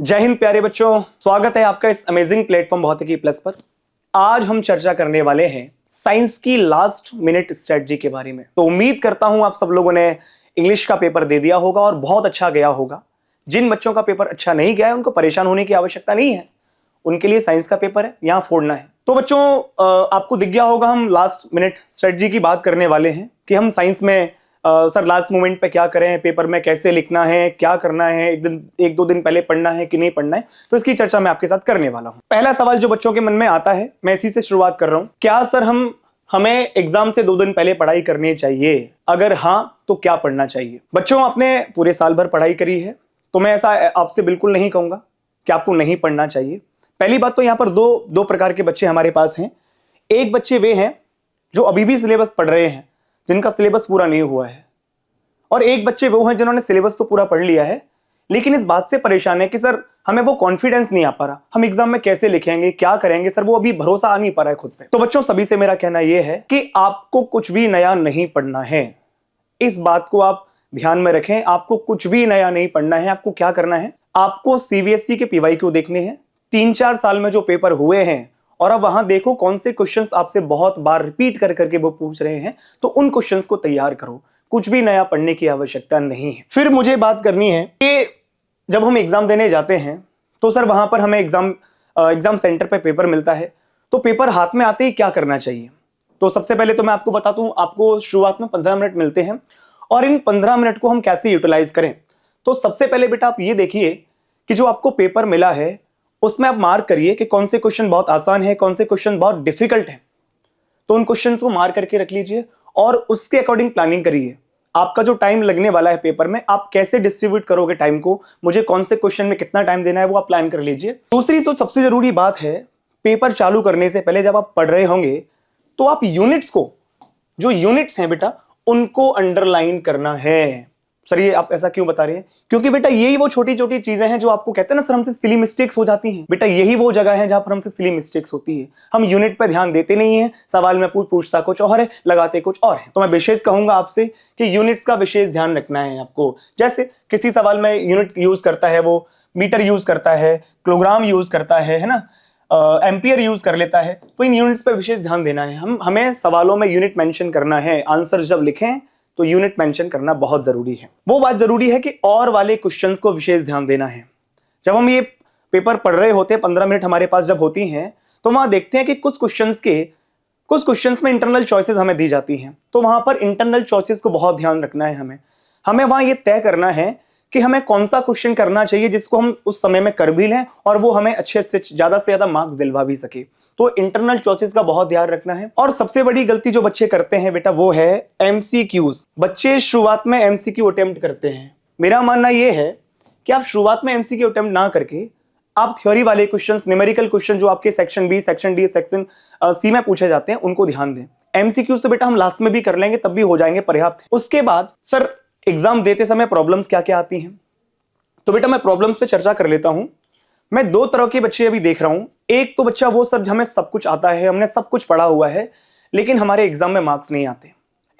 जय हिंद प्यारे बच्चों, स्वागत है आपका इस अमेजिंग प्लेटफॉर्म भौतिकी प्लस पर। आज हम चर्चा करने वाले हैं साइंस की लास्ट मिनट स्ट्रेटजी के बारे में। तो उम्मीद करता हूं आप सब लोगों ने इंग्लिश का पेपर दे दिया होगा और बहुत अच्छा गया होगा। जिन बच्चों का पेपर अच्छा नहीं गया है उनको परेशान होने की आवश्यकता नहीं है, उनके लिए साइंस का पेपर है, यहां फोड़ना है। तो बच्चों आपको दिख गया होगा हम लास्ट मिनट स्ट्रेटजी की बात करने वाले हैं कि हम साइंस में सर लास्ट मोमेंट पे क्या करें, पेपर में कैसे लिखना है, क्या करना है, एक दो दिन पहले पढ़ना है कि नहीं पढ़ना है। तो इसकी चर्चा मैं आपके साथ करने वाला हूं। पहला सवाल जो बच्चों के मन में आता है, मैं इसी से शुरुआत कर रहा हूं। क्या सर हमें एग्जाम से 2 दिन पहले पढ़ाई करनी चाहिए? अगर हाँ तो क्या पढ़ना चाहिए? बच्चों आपने पूरे साल भर पढ़ाई करी है तो मैं ऐसा आपसे बिल्कुल नहीं कहूंगा कि आपको नहीं पढ़ना चाहिए। पहली बात तो यहां पर दो प्रकार के बच्चे हमारे पास हैं। एक बच्चे वे हैं जो अभी भी सिलेबस पढ़ रहे हैं, जिनका सिलेबस पूरा नहीं हुआ है, और एक बच्चे वो हैं जिन्होंने सिलेबस तो पूरा पढ़ लिया है लेकिन इस बात से परेशान है कि सर हमें वो कॉन्फिडेंस नहीं आ पा रहा, हम एग्जाम में कैसे लिखेंगे, क्या करेंगे सर, वो अभी भरोसा आ नहीं पा रहा है खुद पे। तो बच्चों सभी से मेरा कहना यह है कि आपको कुछ भी नया नहीं पढ़ना है। इस बात को आप ध्यान में रखें, आपको कुछ भी नया नहीं पढ़ना है। आपको क्या करना है, आपको सीबीएसई के पीवाईक्यू देखने हैं, 3-4 साल में जो पेपर हुए हैं, और अब वहां देखो कौन से क्वेश्चंस आपसे बहुत बार रिपीट कर करके वो पूछ रहे हैं, तो उन क्वेश्चंस को तैयार करो। कुछ भी नया पढ़ने की आवश्यकता नहीं है। फिर मुझे बात करनी है कि जब हम एग्जाम देने जाते हैं तो सर वहां पर हमें एग्जाम सेंटर पे पेपर मिलता है, तो पेपर हाथ में आते ही क्या करना चाहिए? तो सबसे पहले तो मैं आपको बताता हूं, आपको शुरुआत में 15 मिनट मिलते हैं और इन 15 मिनट को हम कैसे यूटिलाइज करें। तो सबसे पहले बेटा आप ये देखिए कि जो आपको पेपर मिला है उसमें आप मार्क करिए कि कौन से क्वेश्चन बहुत आसान है, कौन से क्वेश्चन बहुत डिफिकल्ट है। तो उन क्वेश्चन को मार्क करके रख लीजिए और उसके अकॉर्डिंग प्लानिंग करिए। आपका जो टाइम लगने वाला है पेपर में, आप कैसे डिस्ट्रीब्यूट करोगे टाइम को, मुझे कौन से क्वेश्चन में कितना टाइम देना है, वो आप प्लान कर लीजिए। दूसरी जो सबसे जरूरी बात है, पेपर चालू करने से पहले जब आप पढ़ रहे होंगे तो आप यूनिट्स को, जो यूनिट्स हैं बेटा, उनको अंडरलाइन करना है। सर ये आप ऐसा क्यों बता रहे हैं? क्योंकि बेटा यही वो छोटी छोटी चीजें हैं जो आपको कहते हैं ना सर हमसे सिली मिस्टेक्स हो जाती हैं। बेटा यही वो जगह है जहां पर हमसे सिली मिस्टेक्स होती है। हम यूनिट पे ध्यान देते नहीं है, सवाल में पूछता कुछ और है, लगाते कुछ और है। तो मैं विशेष कहूंगा आपसे कि यूनिट्स का विशेष ध्यान रखना है आपको। जैसे किसी सवाल में यूनिट यूज करता है, वो मीटर यूज करता है, किलोग्राम यूज करता है ना, एम्पियर यूज कर लेता है, तो इन यूनिट्स पे विशेष ध्यान देना है। हमें सवालों में यूनिट मेंशन करना है। आंसर जब लिखें तो यूनिट मेंशन करना बहुत जरूरी है। वो बात जरूरी है कि और वाले क्वेश्चंस को विशेष ध्यान देना है। जब हम ये पेपर पढ़ रहे होते हैं, 15 मिनट हमारे पास जब होती हैं, तो वहां देखते हैं कि कुछ क्वेश्चंस में इंटरनल चॉइसेस हमें दी जाती हैं। तो वहां पर इंटरनल चॉइसेस को बहुत ध्यान रखना है। हमें वहां ये तय करना है कि हमें कौन सा क्वेश्चन करना चाहिए जिसको हम उस समय में कर भी लें और वो हमें अच्छे से ज्यादा मार्क्स दिलवा भी सके। तो इंटरनल चॉइसेस का बहुत ध्यान रखना है। और सबसे बड़ी गलती जो बच्चे करते हैं बेटा वो है एमसीक्यूज। बच्चे शुरुआत में एमसीक्यू अटेम्प्ट करते हैं। मेरा मानना यह है कि आप शुरुआत में एमसीक्यू अटेम्प्ट ना करके आप थ्योरी वाले क्वेश्चंस, न्यूमेरिकल क्वेश्चन जो आपके section B, section D, section C में पूछे जाते हैं, उनको ध्यान दें। एमसीक्यूज तो बेटा हम लास्ट में भी कर लेंगे, तब भी हो जाएंगे पर्याप्त। उसके बाद सर एग्जाम देते समय प्रॉब्लम्स क्या क्या आती हैं, तो बेटा मैं प्रॉब्लम्स पे चर्चा कर लेता हूं। मैं 2 तरह के बच्चे अभी देख रहा हूं। एक तो बच्चा वो सर हमें सब कुछ आता है, हमने सब कुछ पढ़ा हुआ है, लेकिन हमारे एग्जाम में मार्क्स नहीं आते।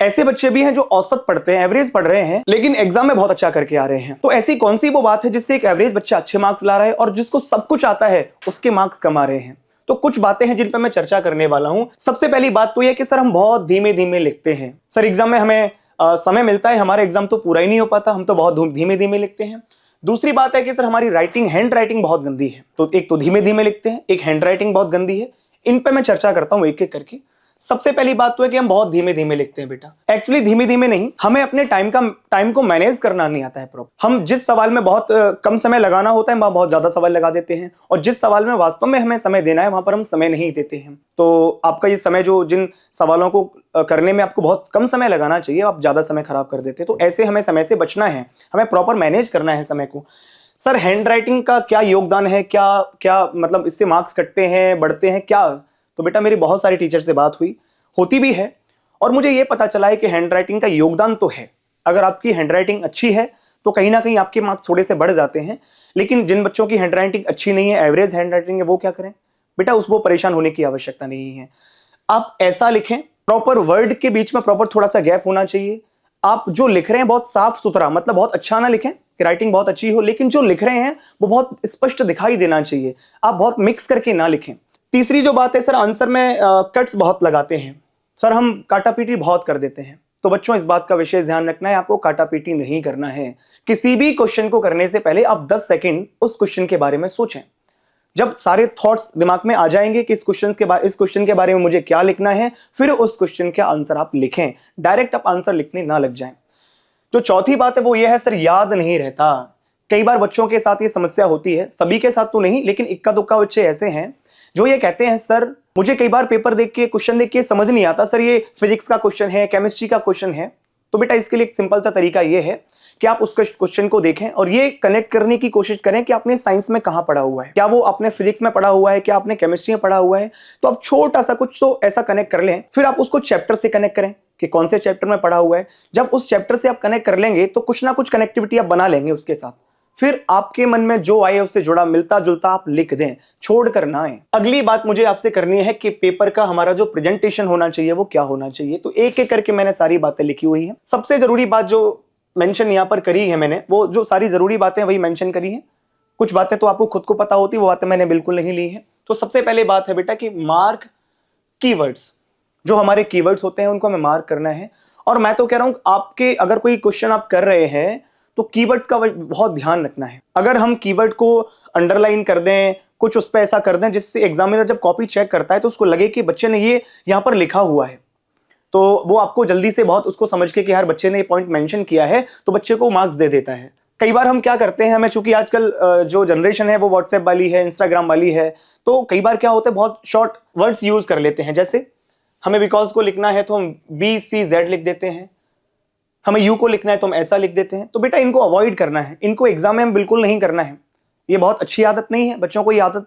ऐसे बच्चे भी हैं जो औसत पढ़ते हैं, एवरेज पढ़ रहे हैं, लेकिन एग्जाम में बहुत अच्छा करके आ रहे हैं। तो ऐसी कौन सी वो बात है जिससे एक एवरेज बच्चा अच्छे मार्क्स ला रहा है और जिसको सब कुछ आता है उसके मार्क्स कम आ रहे हैं? तो कुछ बातें हैं जिन पर मैं चर्चा करने वाला हूं। सबसे पहली बात तो यह कि सर हम बहुत धीमे धीमे लिखते हैं। सर एग्जाम में हमें समय मिलता है, हमारा एग्जाम तो पूरा ही नहीं हो पाता, हम तो बहुत धीमे धीमे लिखते हैं। दूसरी बात है कि सर हमारी हैंड राइटिंग बहुत गंदी है। तो एक तो धीमे धीमे लिखते हैं, एक हैंड राइटिंग बहुत गंदी है। इन पे मैं चर्चा करता हूं एक एक करके। सबसे पहली बात तो है कि हम बहुत धीमे धीमे लिखते हैं बेटा। एक्चुअली धीमे धीमे नहीं, हमें अपने टाइम को मैनेज करना नहीं आता है प्रॉपर। हम जिस सवाल में बहुत कम समय लगाना होता है वहां बहुत ज्यादा सवाल लगा देते हैं, और जिस सवाल में वास्तव में हमें समय देना है वहां पर हम समय नहीं देते हैं। तो आपका ये समय, जो जिन सवालों को करने में आपको बहुत कम समय लगाना चाहिए, आप ज्यादा समय खराब कर देते हैं। तो ऐसे हमें समय से बचना है, हमें प्रॉपर मैनेज करना है समय को। सर हैंड राइटिंग का क्या योगदान है, क्या मतलब इससे मार्क्स कटते हैं, बढ़ते हैं क्या? तो बेटा मेरी बहुत सारी टीचर से बात होती भी है, और मुझे यह पता चला है कि हैंड राइटिंग का योगदान तो है। अगर आपकी हैंड राइटिंग अच्छी है तो कहीं ना कहीं आपके मार्क्स थोड़े से बढ़ जाते हैं। लेकिन जिन बच्चों की हैंड राइटिंग अच्छी नहीं है, एवरेज हैंड राइटिंग है, वो क्या करें? बेटा उसको परेशान होने की आवश्यकता नहीं है। आप ऐसा लिखें, प्रॉपर वर्ड के बीच में प्रॉपर थोड़ा सा गैप होना चाहिए। आप जो लिख रहे हैं बहुत साफ सुथरा, मतलब बहुत अच्छा ना लिखें, कि राइटिंग बहुत अच्छी हो, लेकिन जो लिख रहे हैं वो बहुत स्पष्ट दिखाई देना चाहिए, आप बहुत मिक्स करके ना लिखें। तीसरी जो बात है सर, आंसर में कट्स बहुत लगाते हैं सर, हम काटापीटी बहुत कर देते हैं। तो बच्चों इस बात का विशेष ध्यान रखना है, आपको काटापीटी नहीं करना है। किसी भी क्वेश्चन को करने से पहले आप 10 सेकंड उस क्वेश्चन के बारे में सोचें। जब सारे थॉट्स दिमाग में आ जाएंगे कि इस क्वेश्चन के बारे में मुझे क्या लिखना है, फिर उस क्वेश्चन का आंसर आप लिखें, डायरेक्ट आप आंसर लिखने ना लग जाएं। जो चौथी बात है वो ये है सर, याद नहीं रहता। कई बार बच्चों के साथ ये समस्या होती है, सभी के साथ तो नहीं, लेकिन इक्का दुक्का बच्चे ऐसे हैं जो ये कहते हैं सर मुझे कई बार पेपर देख के, क्वेश्चन देख के समझ नहीं आता सर, ये फिजिक्स का क्वेश्चन है, केमिस्ट्री का क्वेश्चन है। तो बेटा इसके लिए एक सिंपल सा तरीका ये है कि आप उस क्वेश्चन को देखें और ये कनेक्ट करने की कोशिश करें कि आपने साइंस में कहां पढ़ा हुआ है, क्या वो आपने फिजिक्स में पढ़ा हुआ है, क्या आपने केमिस्ट्री में पढ़ा हुआ है। तो आप छोटा सा कुछ तो ऐसा कनेक्ट कर लें, फिर आप उसको चैप्टर से कनेक्ट करें कि कौन से चैप्टर में पढ़ा हुआ है। जब उस चैप्टर से आप कनेक्ट कर लेंगे तो कुछ ना कुछ कनेक्टिविटी आप बना लेंगे उसके साथ, फिर आपके मन में जो आए उससे जुड़ा मिलता जुलता आप लिख दें, छोड़कर ना आए। अगली बात मुझे आपसे करनी है कि पेपर का हमारा जो प्रेजेंटेशन होना चाहिए वो क्या होना चाहिए। तो एक एक करके मैंने सारी बातें लिखी हुई हैं। सबसे जरूरी बात जो मेंशन यहां पर करी है मैंने, वो जो सारी जरूरी बातें वही मेंशन करी है। कुछ बातें तो आपको खुद को पता होती, वो बातें मैंने बिल्कुल नहीं ली है। तो सबसे पहले बात है बेटा कि मार्क कीवर्ड्स, जो हमारे कीवर्ड्स होते हैं उनको हमें मार्क करना है। और मैं तो कह रहा हूं आपके अगर कोई क्वेश्चन आप कर रहे हैं तो कीवर्ड्स का बहुत ध्यान रखना है। अगर हम कीवर्ड को अंडरलाइन कर दें, कुछ उस पर ऐसा कर दें जिससे एग्जामिनर जब कॉपी चेक करता है तो उसको लगे कि बच्चे ने ये यहाँ पर लिखा हुआ है, तो वो आपको जल्दी से बहुत उसको समझ के कि यार बच्चे ने ये पॉइंट मेंशन किया है, तो बच्चे को मार्क्स दे देता है। कई बार हम क्या करते हैं, हमें चूंकि आजकल जो जनरेशन है वो व्हाट्सएप वाली है, इंस्टाग्राम वाली है, तो कई बार क्या होता है बहुत शॉर्ट वर्ड्स यूज कर लेते हैं। जैसे हमें बिकॉज को लिखना है तो हम BCZ लिख देते हैं, हमें यू को लिखना है तो हम ऐसा लिख देते हैं। तो बेटा इनको अवॉइड करना है, इनको एग्जाम में हम बिल्कुल नहीं करना है। ये बहुत अच्छी आदत नहीं है, बच्चों को ये आदत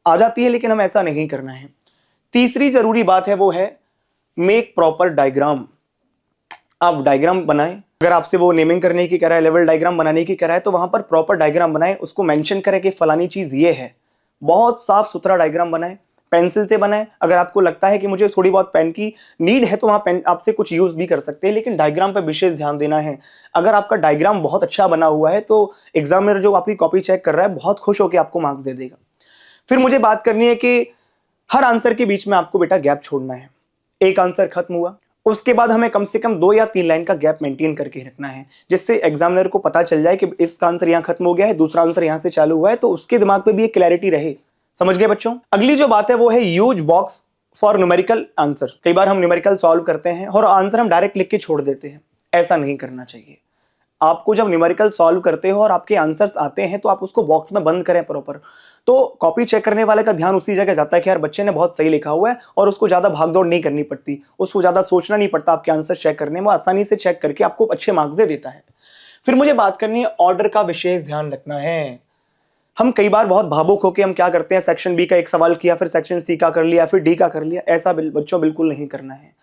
आ जाती है, लेकिन हम ऐसा नहीं करना है। तीसरी जरूरी बात है वो है मेक प्रॉपर डायग्राम। आप डायग्राम बनाएं, अगर आपसे वो नेमिंग करने की कह रहा है, लेवल डायग्राम बनाने की कह रहा है, तो वहां पर प्रॉपर डायग्राम बनाएं, उसको मेंशन करें कि फलानी चीज ये है। बहुत साफ सुथरा डायग्राम बनाएं, पेंसिल से बनाएं। अगर आपको लगता है कि मुझे थोड़ी बहुत पेन की नीड है तो वहां पेन आपसे कुछ यूज भी कर सकते हैं, लेकिन डायग्राम पर विशेष ध्यान देना है। अगर आपका डायग्राम बहुत अच्छा बना हुआ है तो एग्जामिनर जो आपकी कॉपी चेक कर रहा है बहुत खुश होकर आपको मार्क्स दे देगा। फिर मुझे बात करनी है कि हर आंसर के बीच में आपको बेटा गैप छोड़ना है। एक आंसर खत्म हुआ, उसके बाद हमें कम से कम 2 या 3 लाइन का गैप मेंटेन करके रखना है, जिससे एग्जामिनर को पता चल जाए कि इसका आंसर यहां खत्म हो गया है, दूसरा आंसर यहां से चालू हुआ है, तो उसके दिमाग पे भी एक क्लैरिटी रहे। समझ गए बच्चों? अगली जो बात है वो है use box for numerical answer. कई बार हम न्यूमेरिकल सॉल्व करते हैं और आंसर हम डायरेक्ट लिख के छोड़ देते हैं, ऐसा नहीं करना चाहिए। आपको जब न्यूमेरिकल सॉल्व करते हो और आपके आंसर्स आते हैं तो आप उसको बॉक्स में बंद करें प्रॉपर। तो कॉपी चेक करने वाले का ध्यान उसी जगह जाता है कि यार बच्चे ने बहुत सही लिखा हुआ है, और उसको ज्यादा भागदौड़ नहीं करनी पड़ती, उसको ज्यादा सोचना नहीं पड़ता आपके आंसर चेक करने में, वो आसानी से चेक करके आपको अच्छे मार्क्स दे देता है। फिर मुझे बात करनी है ऑर्डर का विशेष ध्यान रखना है। हम कई बार बहुत भावुक होकर हम क्या करते हैं, सेक्शन बी का एक सवाल किया, फिर सेक्शन सी का कर लिया, फिर डी का कर लिया। ऐसा बच्चों बिल्कुल नहीं करना है।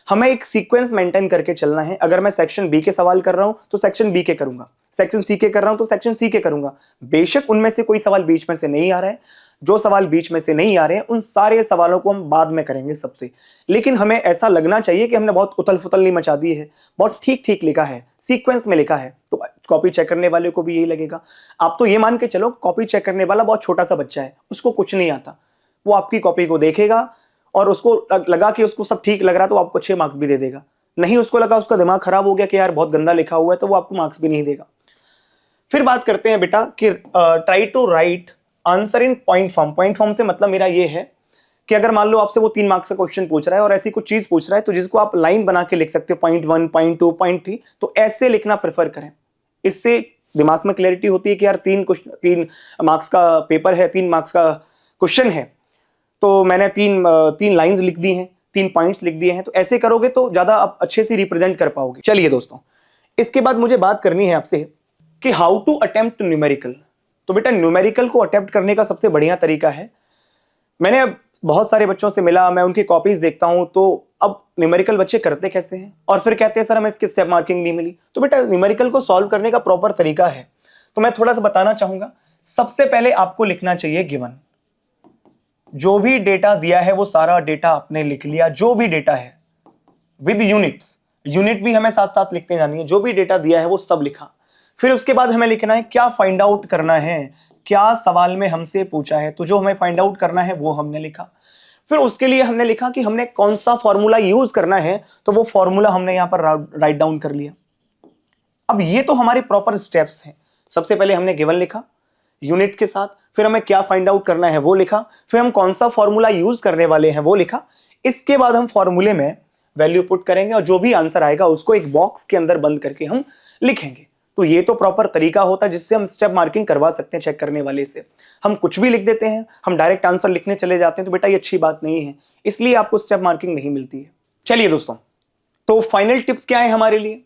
हमें एक सीक्वेंस मेंटेन करके चलना है। अगर मैं सेक्शन बी के सवाल कर रहा हूं तो सेक्शन बी के करूंगा, सेक्शन सी के कर रहा हूं तो सेक्शन सी के करूंगा। बेशक उनमें से कोई सवाल बीच में से नहीं आ रहा है, जो सवाल बीच में से नहीं आ रहे हैं उन सारे सवालों को हम बाद में करेंगे सबसे, लेकिन हमें ऐसा लगना चाहिए कि हमने बहुत उथल फुथल नहीं मचा दी है, बहुत ठीक ठीक लिखा है, सीक्वेंस में लिखा है। तो कॉपी चेक करने वाले को भी यही लगेगा। आप तो ये मान के चलो कॉपी चेक करने वाला बहुत छोटा सा बच्चा है, उसको कुछ नहीं आता, वो आपकी कॉपी को देखेगा और उसको लगा कि उसको सब ठीक लग रहा है तो आपको अच्छे मार्क्स भी दे देगा। नहीं उसको लगा, उसका दिमाग खराब हो गया कि यार बहुत गंदा लिखा हुआ है, तो वो आपको मार्क्स भी नहीं देगा। फिर बात करते हैं बेटा कि try to write answer in point form. Point form से मतलब मेरा ये है कि अगर मान लो आपसे वो 3 मार्क्स का क्वेश्चन पूछ रहा है और ऐसी कुछ चीज पूछ रहा है तो जिसको आप लाइन बना के लिख सकते हो, पॉइंट 1, पॉइंट 2, पॉइंट 3, तो ऐसे लिखना प्रेफर करें। इससे दिमाग में क्लैरिटी होती है कि यार 3 मार्क्स का पेपर है, 3 मार्क्स का क्वेश्चन है, तो मैंने 3 लाइंस लिख दी हैं, 3 पॉइंट्स लिख दिए हैं। तो ऐसे करोगे तो ज्यादा आप अच्छे से रिप्रेजेंट कर पाओगे। चलिए दोस्तों, इसके बाद मुझे बात करनी है आपसे कि हाउ टू अटेम्प्ट न्यूमेरिकल। तो बेटा न्यूमेरिकल को अटेम्प्ट करने का सबसे बढ़िया तरीका है, मैंने बहुत सारे बच्चों से मिला, मैं उनकी कॉपीज देखता हूं, तो अब न्यूमेरिकल बच्चे करते कैसे हैं और फिर कहते हैं सर हमें इसकी स्टेप मार्किंग नहीं मिली। तो बेटा न्यूमेरिकल को सॉल्व करने का प्रॉपर तरीका है, तो मैं थोड़ा सा बताना चाहूंगा। सबसे पहले आपको लिखना चाहिए गिवन। जो भी डेटा दिया है वो सारा डेटा आपने लिख लिया, जो भी डेटा है विद यूनिट्स, यूनिट भी हमें साथ साथ लिखते जानी है। जो भी डेटा दिया है वो सब लिखा। फिर उसके बाद हमें लिखना है क्या फाइंड आउट करना है, क्या सवाल में हमसे पूछा है, तो जो हमें फाइंड आउट करना है वो हमने लिखा। फिर उसके लिए हमने लिखा कि हमने कौन सा फॉर्मूला यूज करना है, तो वो फॉर्मूला हमने यहां पर राइट डाउन कर लिया। अब ये तो हमारे प्रॉपर स्टेप्स हैं। सबसे पहले हमने गिवन लिखा यूनिट के साथ, फिर हमें क्या फाइंड आउट करना है वो लिखा, फिर हम कौन सा फॉर्मूला यूज करने वाले हैं वो लिखा। इसके बाद हम फॉर्मूले में वैल्यू पुट करेंगे और जो भी आंसर आएगा उसको एक बॉक्स के अंदर बंद करके हम लिखेंगे। तो ये तो प्रॉपर तरीका होता है जिससे हम स्टेप मार्किंग करवा सकते हैं चेक करने वाले से। हम कुछ भी लिख देते हैं, हम डायरेक्ट आंसर लिखने चले जाते हैं, तो बेटा ये अच्छी बात नहीं है, इसलिए आपको स्टेप मार्किंग नहीं मिलती है। चलिए दोस्तों, तो फाइनल टिप्स क्या है हमारे लिए?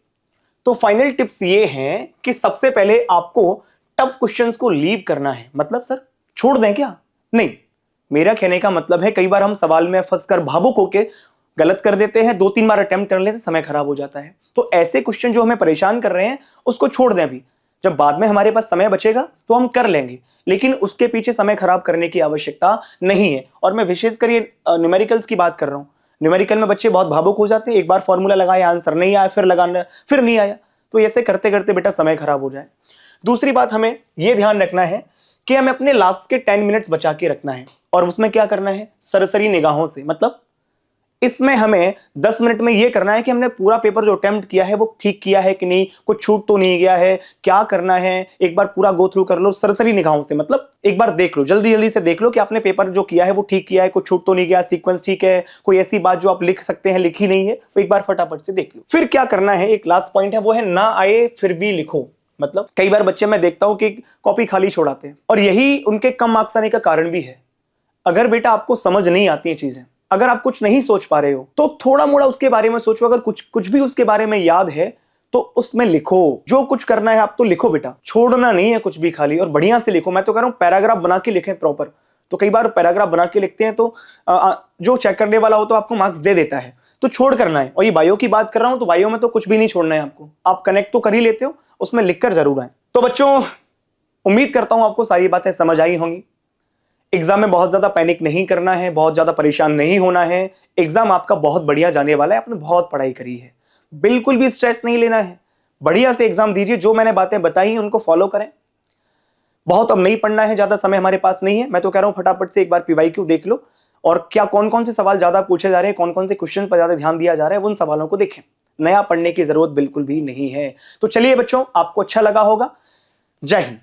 तो फाइनल टिप्स ये हैं कि सबसे पहले आपको टफ क्वेश्चंस को लीव करना है। मतलब सर छोड़ दें क्या? नहीं, मेरा कहने का मतलब है कई बार हम सवाल में फंसकर भावुक होकर गलत कर देते हैं, 2-3 बार अटेम्प्ट करने से समय खराब हो जाता है। तो ऐसे क्वेश्चन जो हमें परेशान कर रहे हैं उसको छोड़ दें अभी, जब बाद में हमारे पास समय बचेगा तो हम कर लेंगे, लेकिन उसके पीछे समय खराब करने की आवश्यकता नहीं है। और मैं विशेषकर ये न्यूमेरिकल्स की बात कर रहा हूं। न्यूमेरिकल में बच्चे बहुत भावुक हो जाते हैं, एक बार फॉर्मूला लगाया आंसर नहीं आया, फिर लगाना फिर नहीं आया, तो ऐसे करते करते बेटा समय खराब हो जाए। दूसरी बात हमें यह ध्यान रखना है कि हमें अपने लास्ट के 10 मिनट्स बचा के रखना है, और उसमें क्या करना है? सरसरी निगाहों से। मतलब इसमें हमें 10 मिनट में यह करना है कि हमने पूरा पेपर जो अटेम्प्ट किया है वो ठीक किया है कि नहीं, कुछ छूट तो नहीं गया है, क्या करना है, एक बार पूरा गो थ्रू कर लो सरसरी निगाहों से। मतलब एक बार देख लो, जल्दी जल्दी से देख लो कि आपने पेपर जो किया है वो ठीक किया है, कुछ छूट तो नहीं गया, सीक्वेंस ठीक है, कोई ऐसी बात जो आप लिख सकते हैं लिखी नहीं है, तो एक बार फटाफट से देख लो। फिर क्या करना है, एक लास्ट पॉइंट है, वो है ना आए फिर भी लिखो। मतलब कई बार बच्चे मैं देखता हूं कि कॉपी खाली छोड़ाते हैं, और यही उनके कम मार्क्स आने का कारण भी है। अगर बेटा आपको समझ नहीं आती हैं चीजें, अगर आप कुछ नहीं सोच पा रहे हो, तो थोड़ा मोड़ा उसके बारे में सोचो। अगर कुछ भी उसके बारे में याद है तो उसमें लिखो। जो कुछ करना है आप तो लिखो बेटा, छोड़ना नहीं है कुछ भी खाली, और बढ़िया से लिखो। मैं तो कह रहा हूं पैराग्राफ बना के लिखें प्रॉपर। तो कई बार पैराग्राफ बना के लिखते हैं तो जो चेक करने वाला हो तो आपको मार्क्स दे देता है, तो छोड़ करना है। और ये बायो की बात कर रहा हूं, तो बायो में तो कुछ भी नहीं छोड़ना है आपको, आप कनेक्ट तो कर ही लेते हो, उसमें लिखकर जरूर आए। तो बच्चों, उम्मीद करता हूं आपको सारी बातें समझ आई होंगी। एग्जाम में बहुत ज्यादा पैनिक नहीं करना है, बहुत ज्यादा परेशान नहीं होना है। एग्जाम आपका बहुत बढ़िया जाने वाला है, आपने बहुत पढ़ाई करी है, बिल्कुल भी स्ट्रेस नहीं लेना है। बढ़िया से एग्जाम दीजिए, जो मैंने बातें बताई हैं उनको फॉलो करें। बहुत अब नहीं पढ़ना है, ज्यादा समय हमारे पास नहीं है। मैं तो कह रहा हूं फटाफट से एक बार पीवाईक्यू देख लो, और क्या कौन कौन से सवाल ज्यादा पूछे जा रहे हैं, कौन कौन से क्वेश्चन पर ज्यादा ध्यान दिया जा रहा है, उन सवालों को देखें। नया पढ़ने की जरूरत बिल्कुल भी नहीं है। तो चलिए बच्चों, आपको अच्छा लगा होगा। जय हिंद।